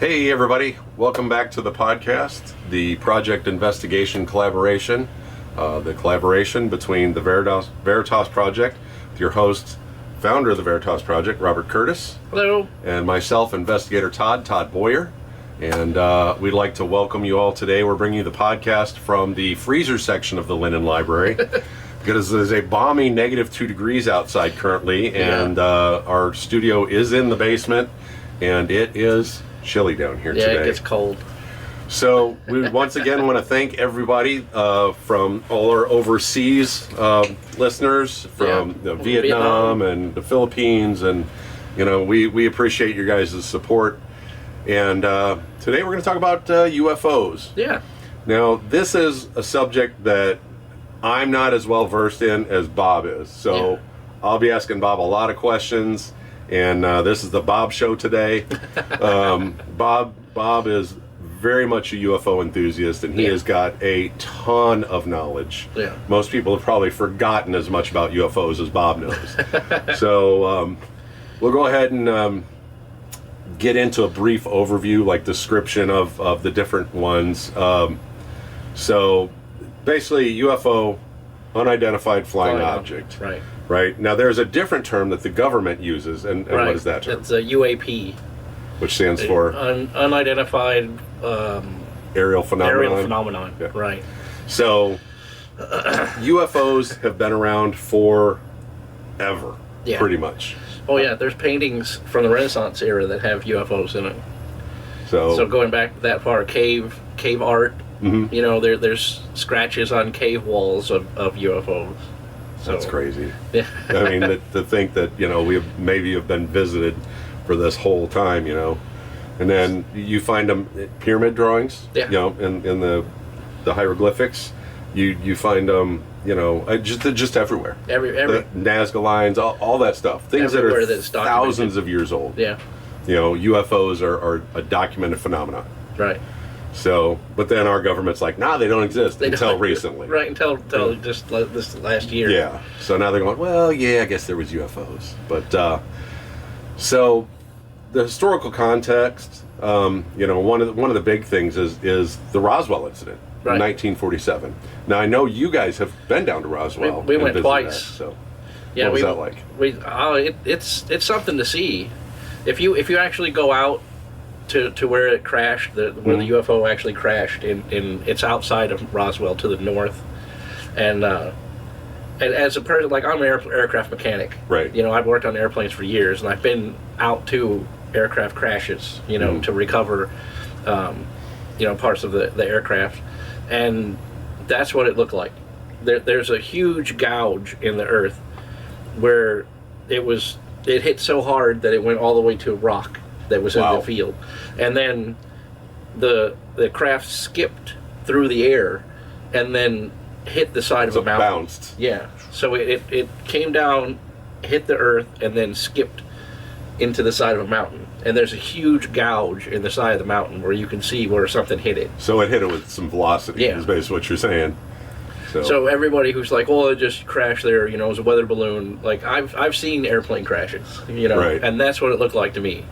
Hey everybody, welcome back to the podcast, the Project Investigation Collaboration, the collaboration between the Veritas Project, with your host, founder of the Veritas Project, Robert Curtis. Hello. And myself, investigator Todd Boyer. And we'd like to welcome you all today. We're bringing you the podcast from the freezer section of the Linden Library. Because there's a balmy -2 degrees outside currently, and our studio is in the basement, and it is chilly down here today. Yeah, it gets cold. So we once again want to thank everybody from all our overseas listeners from Vietnam and the Philippines, and we appreciate your guys' support. And today we're going to talk about UFOs. Yeah. Now this is a subject that I'm not as well versed in as Bob is, so I'll be asking Bob a lot of questions. And this is the Bob show today. Bob is very much a UFO enthusiast, and he has got a ton of knowledge. Yeah. Most people have probably forgotten as much about UFOs as Bob knows. So we'll go ahead and get into a brief overview, like description of the different ones. So basically, UFO, unidentified flying object. Right. Right. Now, there's a different term that the government uses, and what is that term? It's a UAP. Which stands for? Unidentified Aerial Phenomenon. Aerial Phenomenon, Yeah. right. So, UFOs have been around forever, pretty much. Oh, yeah, there's paintings from the Renaissance era that have UFOs in it. So going back that far, cave art, there's scratches on cave walls of UFOs. So, that's crazy. Yeah. I mean, to think that, we have been visited for this whole time, and then you find them pyramid drawings, in the hieroglyphics, you find them, just everywhere. Every the Nazca lines, all that stuff. Things that are thousands of years old. Yeah. UFOs are a documented phenomenon. Right. So, but then our government's like, nah, they don't exist until recently. Right, until just this last year. Yeah. So now they're going, well, yeah, I guess there was UFOs. But, so the historical context, one of the big things is the Roswell incident in 1947. Now, I know you guys have been down to Roswell. We went twice. So, yeah, what was that like? It's something to see. If you actually go out to where it crashed, where the UFO actually crashed, it's outside of Roswell to the north, and as a person, like, I'm an aircraft mechanic, right? I've worked on airplanes for years, and I've been out to aircraft crashes, to recover, parts of the aircraft, and that's what it looked like. There's a huge gouge in the earth where it hit so hard that it went all the way to a rock that was in the field, and then the craft skipped through the air and then hit the side of a mountain. Bounced. Yeah, so it came down, hit the earth, and then skipped into the side of a mountain, and there's a huge gouge in the side of the mountain where you can see where something hit it. So it hit it with some velocity, is basically what you're saying. So everybody who's like, well, it just crashed there, it was a weather balloon. Like, I've seen airplane crashes, right. And that's what it looked like to me.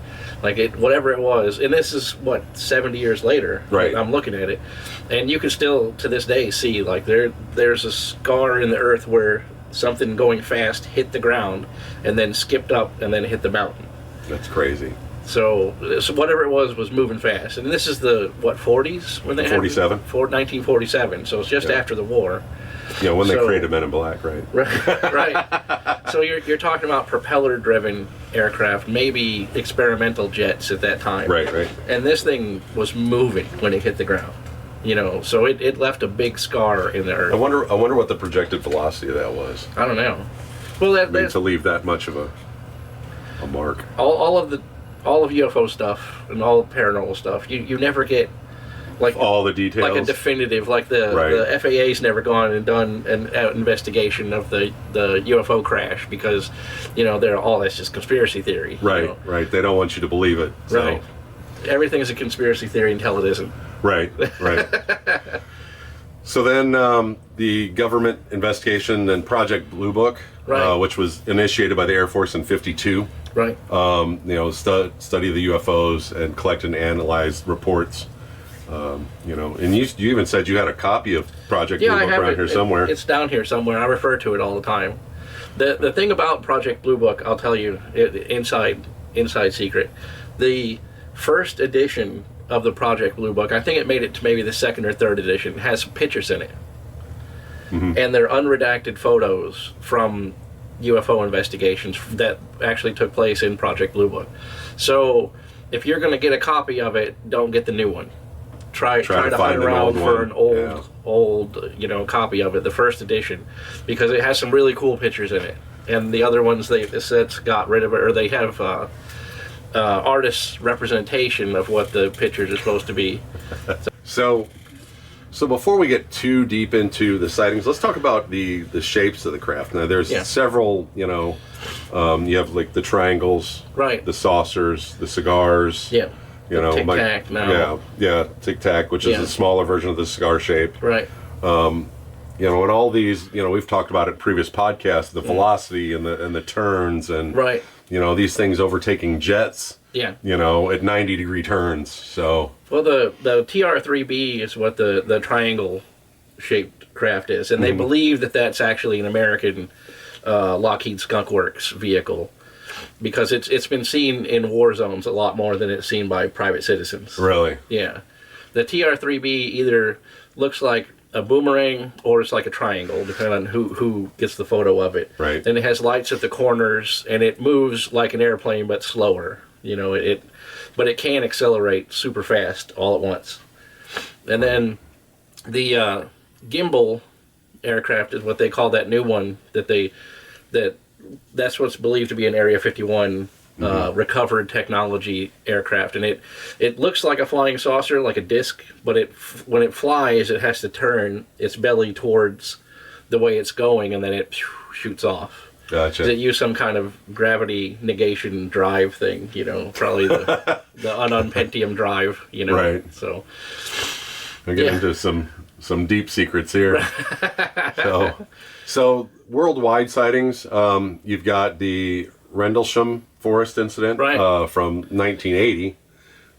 Like, whatever it was, and this is 70 years later. Right. I'm looking at it, and you can still to this day see, like, there's a scar in the earth where something going fast hit the ground and then skipped up and then hit the mountain. That's crazy. So whatever it was moving fast, and this is the 40s when they 47. 1947. So it's just after the war. When they created Men in Black, right? Right. So you're talking about propeller-driven aircraft, maybe experimental jets at that time. Right. And this thing was moving when it hit the ground. So it left a big scar in the earth. I wonder what the projected velocity of that was. I don't know. Well, to leave that much of a mark. All of UFO stuff and all paranormal stuff, you never get, like, all the details, like a definitive, like the FAA's never gone and done an investigation of the UFO crash because they're all, that's just conspiracy theory. Right. They don't want you to believe it. So. Right. Everything is a conspiracy theory until it isn't. Right. So then the government investigation and Project Blue Book, Right. which was initiated by the Air Force in '52. Right. Study the UFOs and collect and analyze reports. And you even said you had a copy of Project Blue Book around here somewhere. It's down here somewhere. I refer to it all the time. The thing about Project Blue Book, I'll tell you, inside secret, the first edition of the Project Blue Book, I think it made it to maybe the second or third edition, has pictures in it. Mm-hmm. And they're unredacted photos from UFO investigations that actually took place in Project Blue Book. So if you're going to get a copy of it, don't get the new one. Try to hunt around for an old copy of it, the first edition, because it has some really cool pictures in it. And the other ones they've since got rid of it, or they have artists' representation of what the pictures are supposed to be. So before we get too deep into the sightings, let's talk about the shapes of the craft. Now, there's several, you have like the triangles, right? The saucers, the cigars, Tic Tac now. Tic Tac, which is a smaller version of the cigar shape, right? And all these, we've talked about it in previous podcasts, the velocity and the turns and right. These things overtaking jets. Yeah. At 90-degree turns. So. Well, the TR-3B is what the triangle-shaped craft is, and they believe that that's actually an American Lockheed Skunk Works vehicle, because it's been seen in war zones a lot more than it's seen by private citizens. Really? Yeah. The TR-3B either looks like a boomerang or it's like a triangle, depending on who gets the photo of it. Right. And it has lights at the corners, and it moves like an airplane but slower. But it can accelerate super fast all at once. And then the gimbal aircraft is what they call that new one that's what's believed to be an Area 51 recovered technology aircraft, and it looks like a flying saucer, like a disc, but when it flies, it has to turn its belly towards the way it's going, and then it shoots off. Gotcha. It used some kind of gravity negation drive thing, probably the unknown Pentium drive, Right. So we're getting into some deep secrets here. So worldwide sightings, you've got the Rendlesham Forest incident from 1980.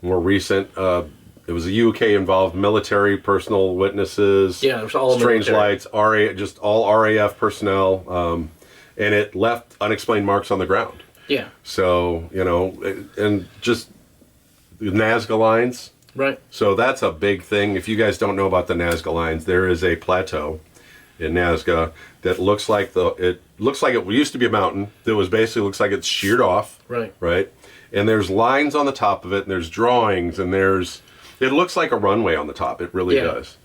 More recent, it was a UK involved military personal witnesses. Yeah, it was all strange military. lights, just all RAF personnel. And it left unexplained marks on the ground. Yeah. So, and just the Nazca lines. Right. So that's a big thing. If you guys don't know about the Nazca lines, there is a plateau in Nazca that looks like it used to be a mountain that was basically looks like it's sheared off. Right. Right. And there's lines on the top of it, and there's drawings, and it looks like a runway on the top. It really does.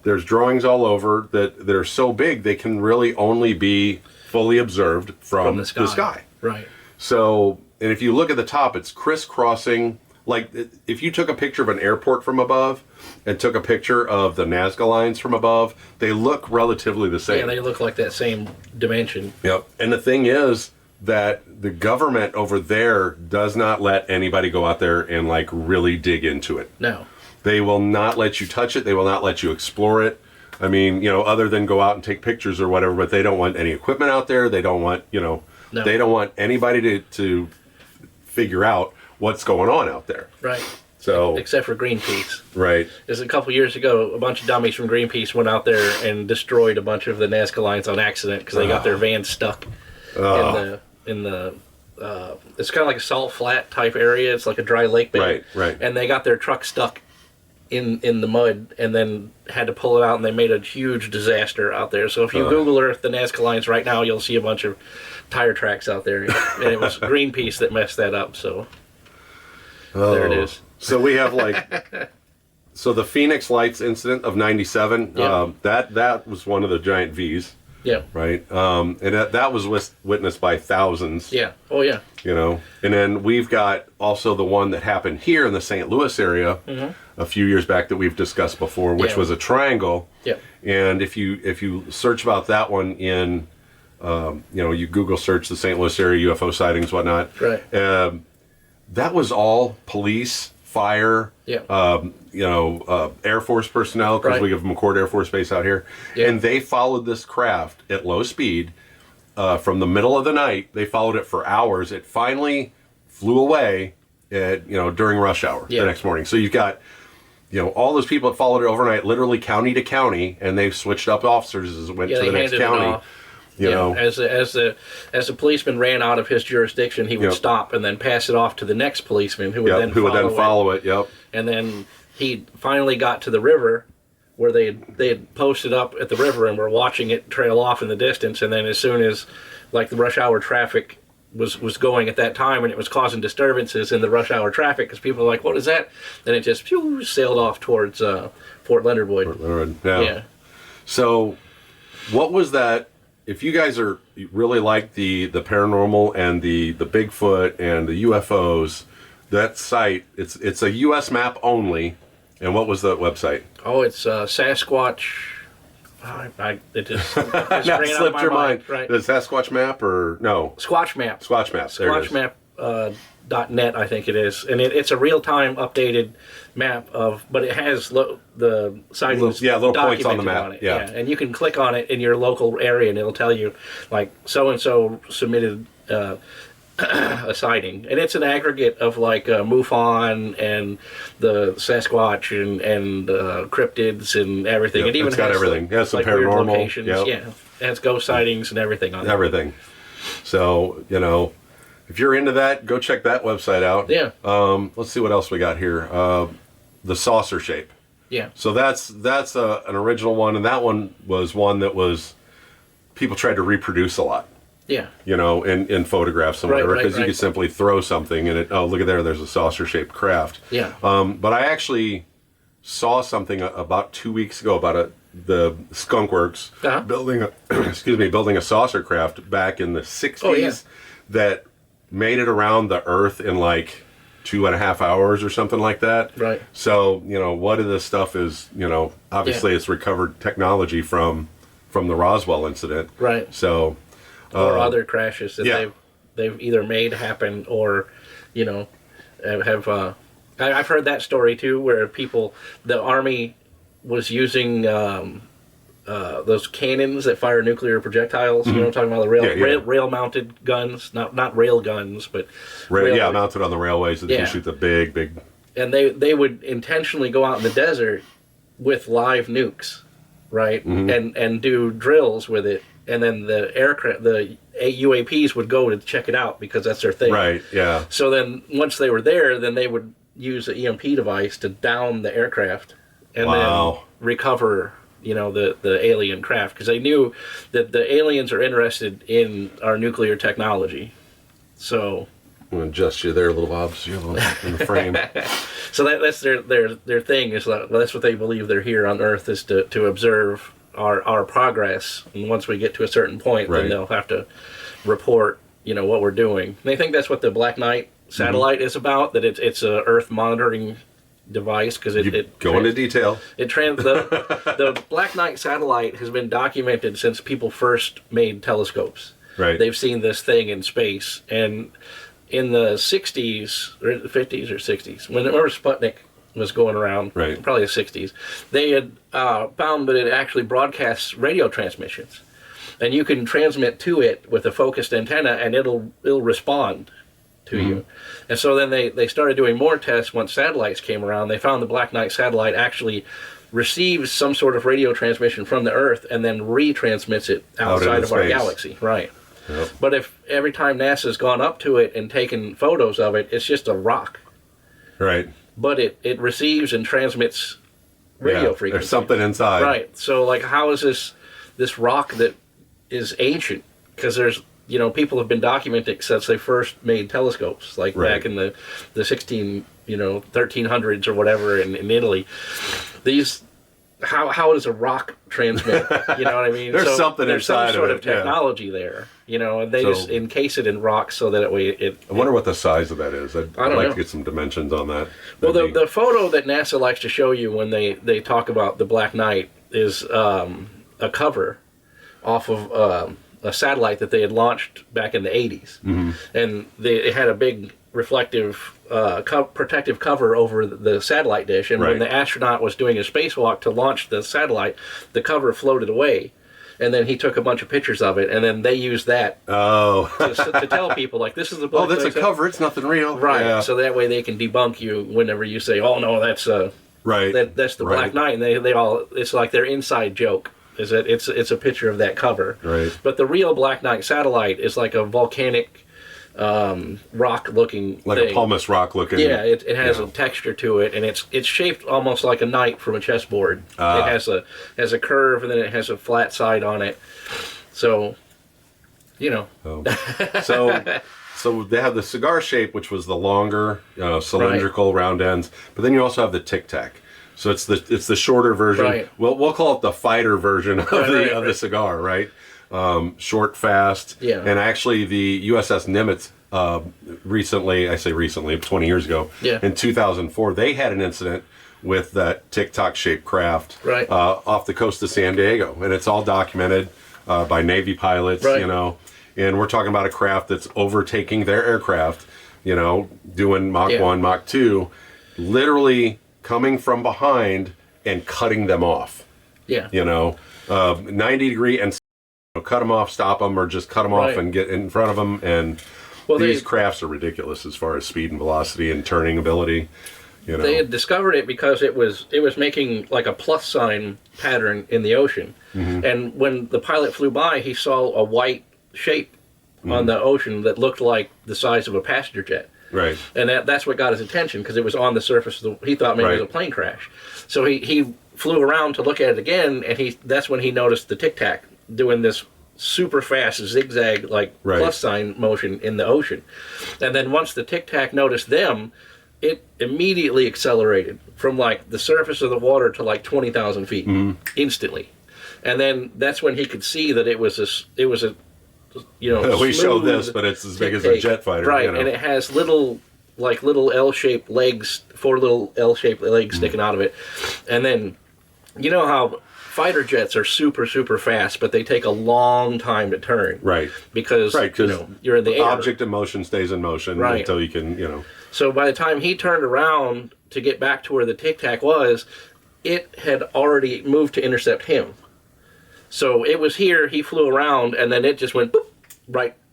There's drawings all over that are so big they can really only be fully observed from the sky. Right. So, and if you look at the top, it's crisscrossing. Like if you took a picture of an airport from above and took a picture of the Nazca lines from above, they look relatively the same. Yeah, they look like that same dimension. Yep. And the thing is that the government over there does not let anybody go out there and like really dig into it. No. They will not let you touch it. They will not let you explore it. I mean, other than go out and take pictures or whatever, but they don't want any equipment out there. They don't want, No. They don't want anybody to figure out what's going on out there. Right. So except for Greenpeace. Right. Because a couple years ago, a bunch of dummies from Greenpeace went out there and destroyed a bunch of the Nazca lines on accident because they got their van stuck in the it's kind of like a salt flat type area. It's like a dry lake bed. Right. And they got their truck stuck in the mud and then had to pull it out, and they made a huge disaster out there. So if you Google Earth the Nazca lines right now, you'll see a bunch of tire tracks out there. And it was Greenpeace that messed that up. So there it is. So we have so the Phoenix Lights incident of '97. That was one of the giant V's. Yeah. Right. And that was witnessed by thousands. Yeah. Oh yeah. And then we've got also the one that happened here in the St. Louis area a few years back that we've discussed before, which was a triangle. Yeah. And if you search about that one in, you Google search the St. Louis area UFO sightings, whatnot. Right. That was all police fire, Yeah. Air Force personnel, because Right. we have McCord Air Force Base out here. Yeah. And they followed this craft at low speed from the middle of the night. They followed it for hours. It finally flew away during rush hour the next morning. So you've got all those people that followed it overnight, literally county to county, and they switched up officers as it went to the next county. As the policeman ran out of his jurisdiction, he would stop and then pass it off to the next policeman, who would then follow it. Yep. And then he finally got to the river, where they had posted up at the river and were watching it trail off in the distance. And then as soon as the rush hour traffic was going at that time, and it was causing disturbances in the rush hour traffic, because people were like, "What is that?" Then it just sailed off towards Fort Leonard Wood. Fort Leonard, yeah. So, what was that? If you guys really like the paranormal and the Bigfoot and the UFOs, that site, it's a U.S. map only. And what was the website? Oh, it's Sasquatch. It just ran out of my mind. Right. The Sasquatch map or no? Squatch Map. Squatch Map. Squatchmap.net, I think it is, and it's a real-time updated map but it has the sightings, little points on the map. On it. Yeah, and you can click on it in your local area, and it'll tell you so and so submitted a sighting, and it's an aggregate of MUFON and the Sasquatch and cryptids and everything. Yep, it even got has everything. It has some weird paranormal locations. Yep. Yeah, it has ghost sightings and everything on it. Everything. So if you're into that, go check that website out. Yeah. Let's see what else we got here. The saucer shape. Yeah. So that's an original one, and that one was one that was people tried to reproduce a lot. Yeah. In photographs and whatever, because right. you could simply throw something and look at there's a saucer-shaped craft. Yeah. But I actually saw something about 2 weeks ago about the Skunk Works building a saucer craft back in the 60s that made it around the Earth in 2.5 hours or something like that. Right. So, what of this stuff is, obviously it's recovered technology from the Roswell incident. Right. So... or other crashes that they've either made happen or, have. I've heard that story too, where the Army was using those cannons that fire nuclear projectiles. Mm-hmm. I'm talking about the rail-mounted guns, not rail guns, but mounted on the railways that you shoot the big. And they would intentionally go out in the desert with live nukes, right, and do drills with it. And then the UAPs would go to check it out because that's their thing. Right, yeah. So then once they were there, then they would use an EMP device to down the aircraft and then recover, the alien craft. Because they knew that the aliens are interested in our nuclear technology. So... I'm going to adjust you there, little Bobs, in the frame. So that's their thing. Is that's what they believe they're here on Earth, is to observe our progress, and once we get to a certain point, then they'll have to report, what we're doing. And they think that's what the Black Knight satellite is about. That it's a Earth monitoring device because it go into detail. The Black Knight satellite has been documented since people first made telescopes. Right. They've seen this thing in space, and in the 60s or 50s or 60s, whenever Sputnik was going around, probably the 60s, they had found that it actually broadcasts radio transmissions, and you can transmit to it with a focused antenna, and it'll respond to you. And so then they started doing more tests once satellites came around. They found the Black Knight satellite actually receives some sort of radio transmission from the Earth and then retransmits it outside of our galaxy. Right. Yep. But if every time NASA's gone up to it and taken photos of it, it's just a rock. Right. But it receives and transmits radio frequency. There's something inside. Right. So, how is this rock that is ancient? Because there's, people have been documenting since they first made telescopes, back in the 1300s or whatever in Italy. How does a rock transmit? You know what I mean? There's something there's inside some sort of of technology there, and they just encase it in rocks so that I wonder what the size of that is. I'd like know. to get some dimensions on that. Well, the photo that NASA likes to show you when they talk about the Black Knight is a cover off of a satellite that they had launched back in the 80s. Mm-hmm. And it had a big reflective protective cover over the satellite dish, and when the astronaut was doing a spacewalk to launch the satellite, the cover floated away, and then he took a bunch of pictures of it, and then they used that to tell people, like, this is the oh, that's a cover, it's nothing real, right? So that way they can debunk you whenever you say, oh no, that's that's the Black Knight, and they all, it's like their inside joke is that it's a picture of that cover, right? But the real Black Knight satellite is like a volcanic rock looking like thing. A pumice rock looking. Yeah, it has a texture to it, and it's shaped almost like a knight from a chessboard. It has a curve, and then it has a flat side on it. So, So they have the cigar shape, which was the longer cylindrical round ends, but then you also have the Tic Tac. So it's the shorter version. Right. We'll call it the fighter version of the cigar, right? Short, fast, and actually the USS Nimitz recently, I say recently, 20 years ago, in 2004, they had an incident with that Tic Tac shaped craft off the coast of San Diego, and it's all documented by Navy pilots, and we're talking about a craft that's overtaking their aircraft, doing Mach 1, Mach 2, literally coming from behind and cutting them off. 90 degree and cut them off, stop them, or just cut them off and get in front of them. And these crafts are ridiculous as far as speed and velocity and turning ability. They had discovered it because it was making like a plus sign pattern in the ocean. Mm-hmm. And when the pilot flew by, he saw a white shape on the ocean that looked like the size of a passenger jet. Right. And that's what got his attention, because it was on the surface of he thought maybe it was a plane crash. So he flew around to look at it again, and that's when he noticed the Tic Tac doing this super fast zigzag plus sign motion in the ocean. And then once the Tic Tac noticed them, it immediately accelerated from like the surface of the water to like 20,000 feet instantly. And then that's when he could see that it was a we showed this, but it's as big as a jet fighter, right? And it has little L-shaped legs, 4 little L-shaped legs sticking out of it. And then how fighter jets are super, super fast, but they take a long time to turn. Right. Because you're in the air. Object in motion stays in motion until you can, So by the time he turned around to get back to where the Tic Tac was, it had already moved to intercept him. So it was here, he flew around, and then it just went boop,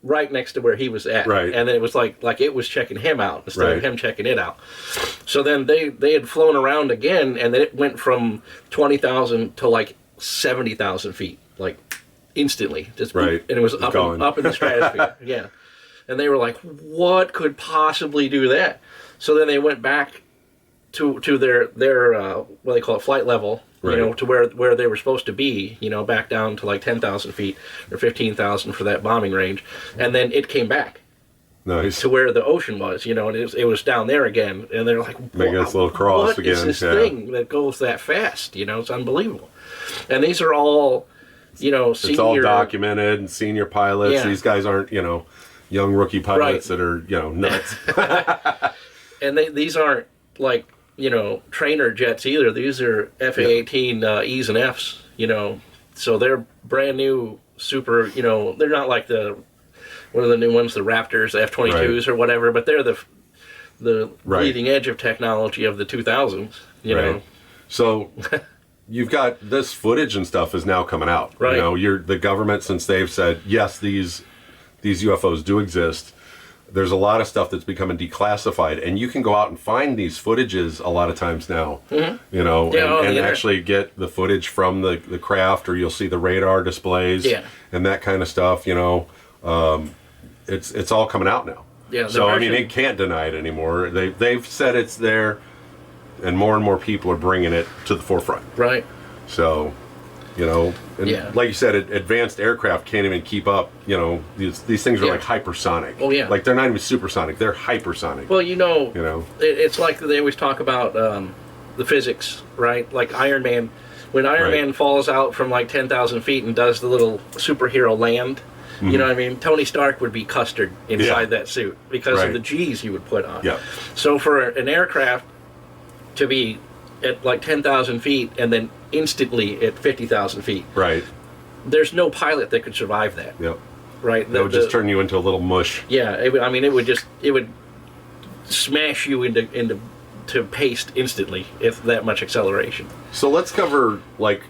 right next to where he was at. Right. And then it was like it was checking him out instead of him checking it out. So then they had flown around again, and then it went from 20,000 to like 70,000 feet, like instantly. Just boop, and it was up in the stratosphere. Yeah. And they were like, what could possibly do that? So then they went back to their what they call it, flight level, to where they were supposed to be, back down to like 10,000 feet or 15,000 for that bombing range. And then it came back. Nice. To where the ocean was, and it was down there again. And they're like, making this little cross what again. Is this thing that goes that fast? It's unbelievable. And these are all, senior... It's all documented, and senior pilots. Yeah. These guys aren't, young rookie pilots that are, nuts. And these aren't like, trainer jets either. These are FA-18 E's and F's, so they're brand new, super, they're not like one of the new ones, the Raptors, the F-22s or whatever, but they're the leading edge of technology of the 2000s, you know. So you've got this footage and stuff is now coming out. Right. The government, since they've said, yes, these UFOs do exist, there's a lot of stuff that's becoming declassified, and you can go out and find these footages a lot of times now, and actually get the footage from the craft, or you'll see the radar displays and that kind of stuff, it's all coming out now. Yeah. So, it can't deny it anymore. They've said it's there, and more people are bringing it to the forefront. Right. So, like you said, advanced aircraft can't even keep up. These things are like hypersonic. Oh yeah. Like they're not even supersonic; they're hypersonic. Well, it's like they always talk about the physics, right? Like Iron Man, when Iron Man falls out from like 10,000 feet and does the little superhero land. Mm-hmm. You know what I mean? Tony Stark would be custard inside that suit because of the G's he would put on. Yeah. So for an aircraft to be at like 10,000 feet and then instantly at 50,000 feet. Right. There's no pilot that could survive that. Yep. Right. That would just turn you into a little mush. Yeah. It would smash you into to paste instantly if that much acceleration. So let's cover like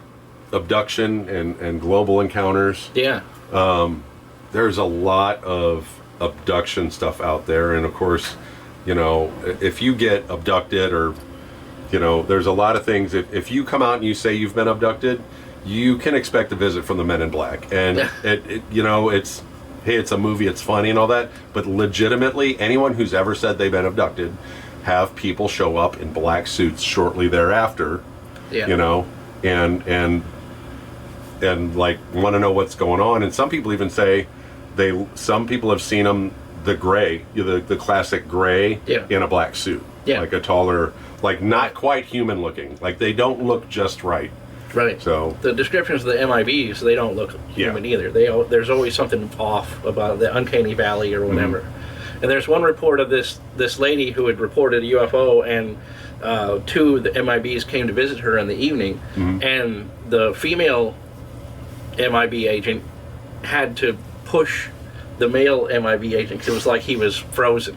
abduction and global encounters. Yeah. There's a lot of abduction stuff out there, and of course, if you get abducted, or there's a lot of things. If you come out and you say you've been abducted, you can expect a visit from the Men in Black, and it's hey, it's a movie, it's funny and all that, but legitimately, anyone who's ever said they've been abducted have people show up in black suits shortly thereafter. Yeah. And like want to know what's going on, and some people even say some people have seen them, the gray, the classic gray, in a black suit, like a taller, like not quite human looking, like they don't look just right. Right. So the descriptions of the MIBs, they don't look human either. There's always something off about the uncanny valley or whatever. Mm-hmm. And there's one report of this lady who had reported a UFO, and two of the MIBs came to visit her in the evening, and the female MIB agent had to push the male MIB agent because it was like he was frozen.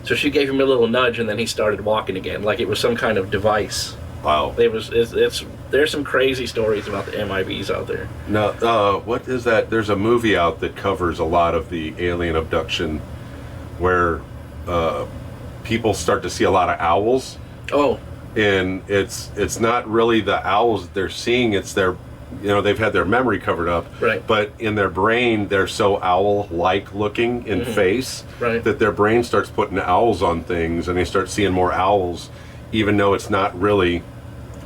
So she gave him a little nudge, and then he started walking again, like it was some kind of device. Wow. There's some crazy stories about the MIBs out there. No, what is that? There's a movie out that covers a lot of the alien abduction, where people start to see a lot of owls. Oh. And it's not really the owls that they're seeing, it's their, they've had their memory covered up. Right. But in their brain, they're so owl-like looking in face that their brain starts putting owls on things, and they start seeing more owls, even though it's not really,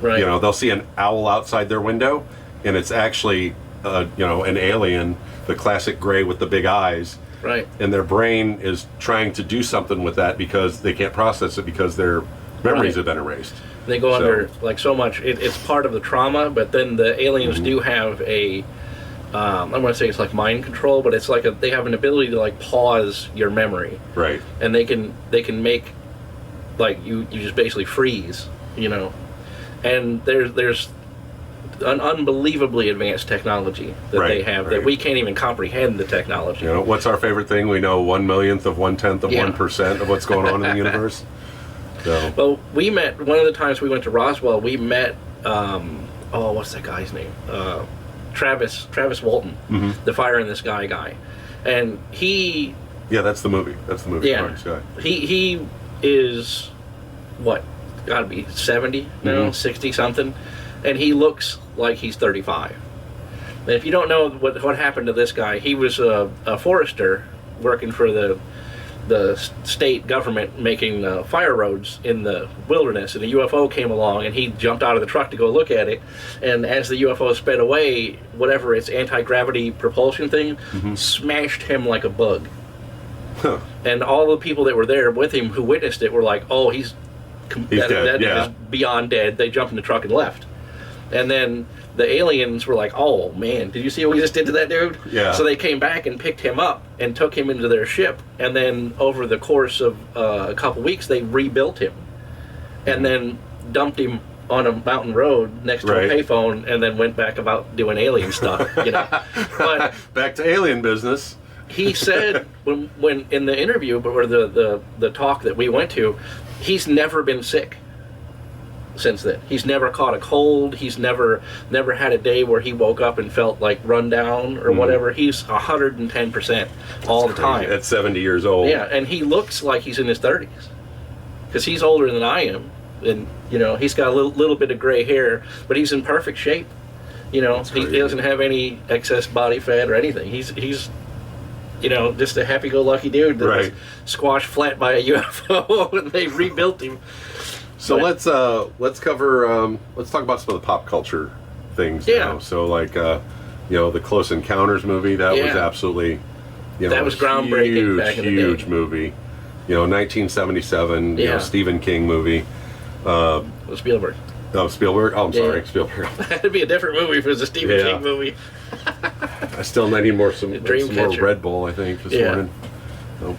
they'll see an owl outside their window, and it's actually, an alien, the classic gray with the big eyes. Right. And their brain is trying to do something with that because they can't process it because their memories have been erased. They go under like so much. It's part of the trauma, but then the aliens do have a. I'm going to say it's like mind control, but it's like they have an ability to like pause your memory. Right. And they can make, like you just basically freeze, and there's an unbelievably advanced technology that they have that we can't even comprehend the technology. What's our favorite thing? We know 1/1,000,000 of 1/10 of 1% of what's going on in the universe. So. Well, we met, one of the times we went to Roswell, we met, what's that guy's name? Travis Walton, the Fire in the Sky guy. And he... Yeah, that's the movie. Yeah. Fire in the Sky. He is, what, gotta be 70 now, 60-something. And he looks like he's 35. And if you don't know what happened to this guy, he was a forester working for the state government making fire roads in the wilderness, and a UFO came along, and he jumped out of the truck to go look at it, and as the UFO sped away, whatever its anti-gravity propulsion thing smashed him like a bug. Huh. And all the people that were there with him who witnessed it were like, oh, he's dead. That is beyond dead. They jumped in the truck and left. And then the aliens were like, oh man, did you see what we just did to that dude? Yeah. So they came back and picked him up and took him into their ship, and then over the course of a couple weeks they rebuilt him and then dumped him on a mountain road next to a payphone, and then went back about doing alien stuff. But back to alien business. He said when in the interview, or the talk that we went to, he's never been sick since then. He's never caught a cold. He's never had a day where he woke up and felt like run down or whatever. He's 110% all the time. At 70 years old. Yeah, and he looks like he's in his 30s because he's older than I am, and he's got a little bit of gray hair, but he's in perfect shape. He doesn't have any excess body fat or anything. He's just a happy-go-lucky dude that was squashed flat by a UFO, and they rebuilt him. So let's cover let's talk about some of the pop culture things now. So like the Close Encounters movie, that was absolutely that was groundbreaking back in the day. Huge movie. 1977, Stephen King movie. Spielberg. Oh, Spielberg. Oh, I'm sorry, Spielberg. That'd be a different movie if it was a Stephen King movie. I still need some more Red Bull, I think, this morning.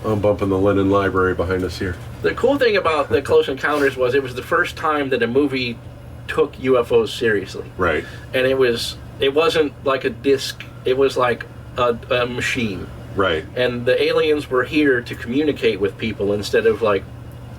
I'm bumping the Lennon Library behind us here. The cool thing about the Close Encounters was it was the first time that a movie took UFOs seriously. Right. And it wasn't like a disc, it was like a machine. Right. And the aliens were here to communicate with people instead of like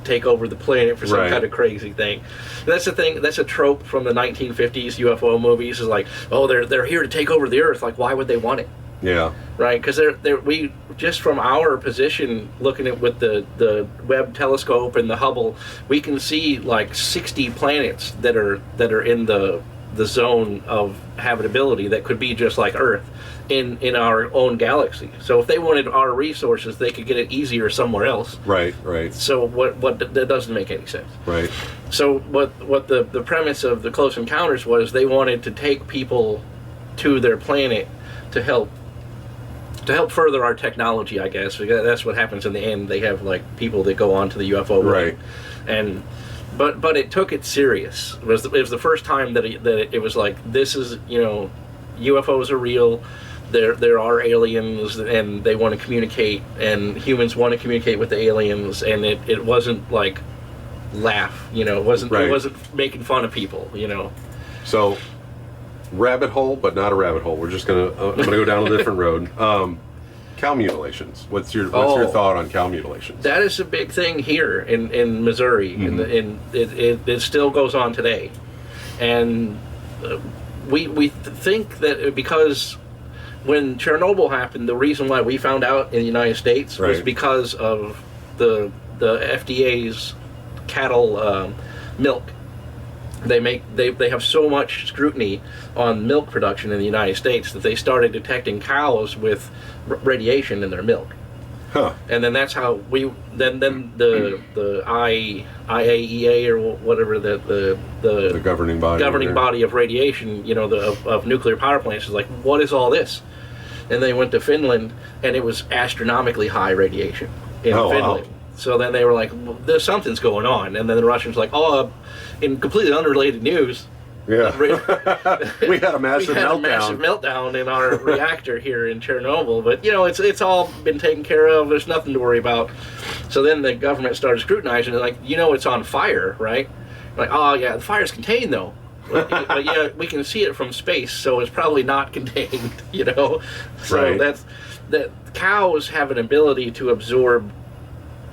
take over the planet for some Right. kind of crazy thing. That's the thing. That's a trope from the 1950s UFO movies. Is like, oh, they're here to take over the Earth. Like, why would they want it? Yeah. Right? Because we just from our position, looking at with the Webb telescope and the Hubble, we can see like 60 planets that are in the zone of habitability that could be just like Earth in our own galaxy. So if they wanted our resources, they could get it easier somewhere else. Right. Right. So what that doesn't make any sense. Right. So what the premise of the Close Encounters was, they wanted to take people to their planet to help further our technology, I guess. Because that's what happens in the end. They have like people that go on to the UFO Right. and but it took it serious. It was the first time that it was like, this is, UFOs are real. There are aliens, and they want to communicate, and humans want to communicate with the aliens, and it wasn't like laugh, it wasn't Right. it wasn't making fun of people, So, rabbit hole, but not a rabbit hole. We're just I'm gonna go down a different road. Cow mutilations. What's your thought on cow mutilations? That is a big thing here in Missouri, and it still goes on today, and we think that because when Chernobyl happened, the reason why we found out in the United States was Right. because of the FDA's cattle milk. They have so much scrutiny on milk production in the United States that they started detecting cows with radiation in their milk. Huh. And then that's how then the IAEA or whatever The governing body. governing body of radiation, of nuclear power plants is like, what is all this? And they went to Finland, and it was astronomically high radiation in Finland. Wow. So then they were like, well, there's something's going on. And then the Russians were like, in completely unrelated news, Yeah. We had a massive meltdown in our reactor here in Chernobyl. But, it's all been taken care of. There's nothing to worry about. So then the government started scrutinizing it, like, it's on fire, right? Like, oh, yeah, the fire's contained, though. But yeah, we can see it from space, so it's probably not contained, So Right. that cows have an ability to absorb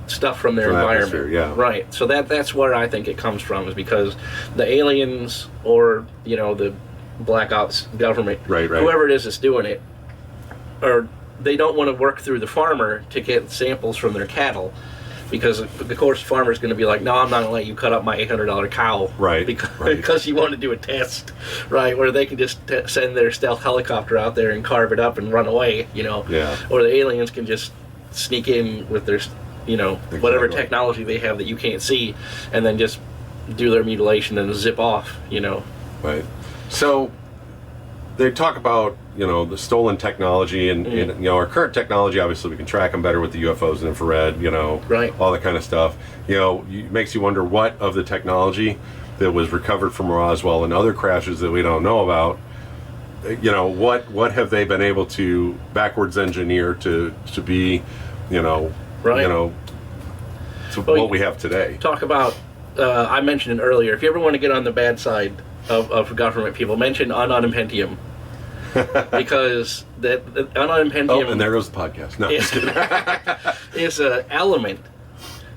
stuff from their From the environment. atmosphere, yeah. Right. So that's where I think it comes from, is because the aliens or, the Black Ops government, Right. whoever it is that's doing it, or they don't want to work through the farmer to get samples from their cattle. Because, of course, the farmer's going to be like, no, I'm not going to let you cut up my $800 cow. Right. Because you want to do a test, right? Where they can just send their stealth helicopter out there and carve it up and run away, Yeah. Or the aliens can just sneak in with their, whatever Exactly. technology they have that you can't see, and then just do their mutilation and zip off, Right. So they talk about the stolen technology and our current technology. Obviously, we can track them better with the UFOs and infrared. Right. All that kind of stuff. It makes you wonder what of the technology that was recovered from Roswell and other crashes that we don't know about. What have they been able to backwards engineer to be, Right. to what we have today. Talk about, I mentioned it earlier, if you ever want to get on the bad side of government people, mention ununimpentium. Because that ununimpentium... Oh, and there goes the podcast. No, just kidding. is an element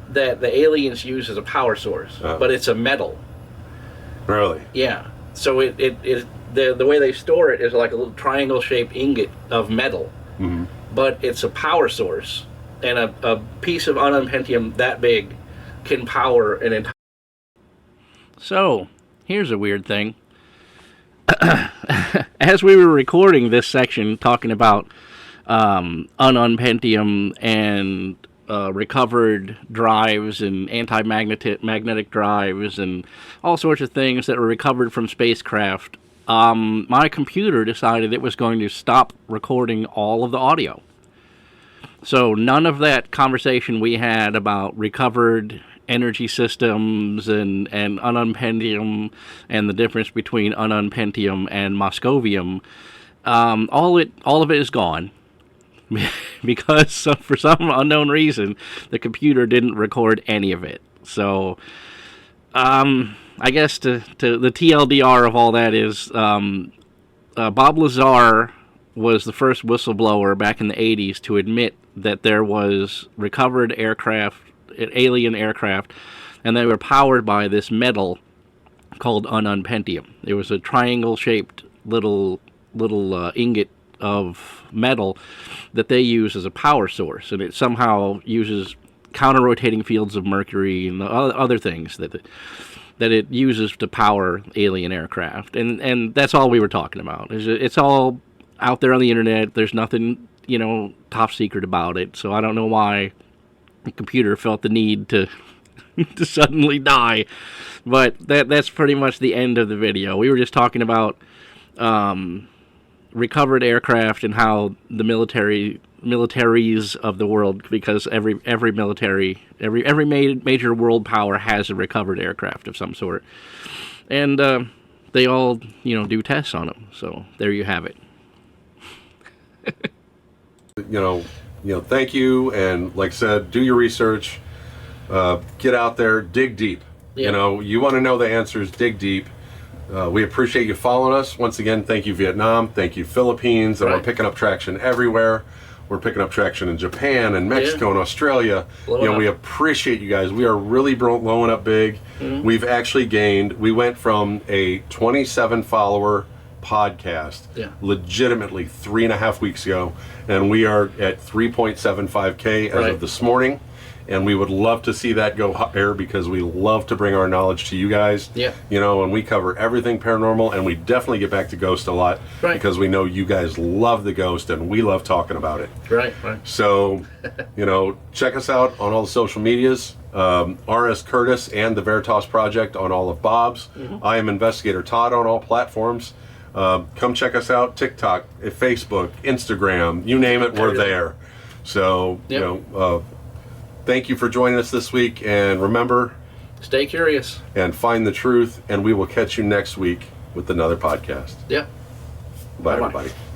that the aliens use as a power source, but it's a metal. Really? Yeah. So the way they store it is like a little triangle-shaped ingot of metal, but it's a power source, and a piece of ununimpentium that big can power an entire... So, here's a weird thing. As we were recording this section talking about ununimpentium and recovered drives and magnetic drives and all sorts of things that were recovered from spacecraft, my computer decided it was going to stop recording all of the audio. So none of that conversation we had about recovered energy systems and ununimpentium and the difference between ununimpentium and moscovium, all of it is gone. Because for some unknown reason, the computer didn't record any of it. So, I guess to the TLDR of all that is, Bob Lazar was the first whistleblower back in the 80s to admit that there was recovered aircraft an alien aircraft, and they were powered by this metal called ununpentium. It was a triangle-shaped little ingot of metal that they use as a power source, and it somehow uses counter-rotating fields of mercury and other things that it uses to power alien aircraft. And that's all we were talking about. It's all out there on the internet. There's nothing, top secret about it. So I don't know why the computer felt the need to to suddenly die. But that's pretty much the end of the video. We were just talking about recovered aircraft and how the militaries of the world, because every major world power has a recovered aircraft of some sort, and they all do tests on them. So there you have it. Thank you, and like I said, do your research, get out there, dig deep. Yeah. You want to know the answers, dig deep. We appreciate you following us. Once again, thank you Vietnam, thank you Philippines, and Right. we're picking up traction everywhere. We're picking up traction in Japan and Mexico and Australia. Blowing up. We appreciate you guys. We are really blowing up big. Mm-hmm. We've actually we went from a 27 follower podcast legitimately 3.5 weeks ago, and we are at 3.75K as Right. of this morning. And we would love to see that go higher, because we love to bring our knowledge to you guys. Yeah. And we cover everything paranormal, and we definitely get back to ghost a lot, Right. because we know you guys love the ghost, and we love talking about it. Right. So, check us out on all the social medias. R.S. Curtis and the Veritas Project on all of Bob's. Mm-hmm. I am Investigator Todd on all platforms. Come check us out. TikTok, Facebook, Instagram, you name it, we're there. So, Yep. thank you for joining us this week, and remember, Stay curious. and find the truth, and we will catch you next week with another podcast. Yeah. Bye, Bye-bye. everybody.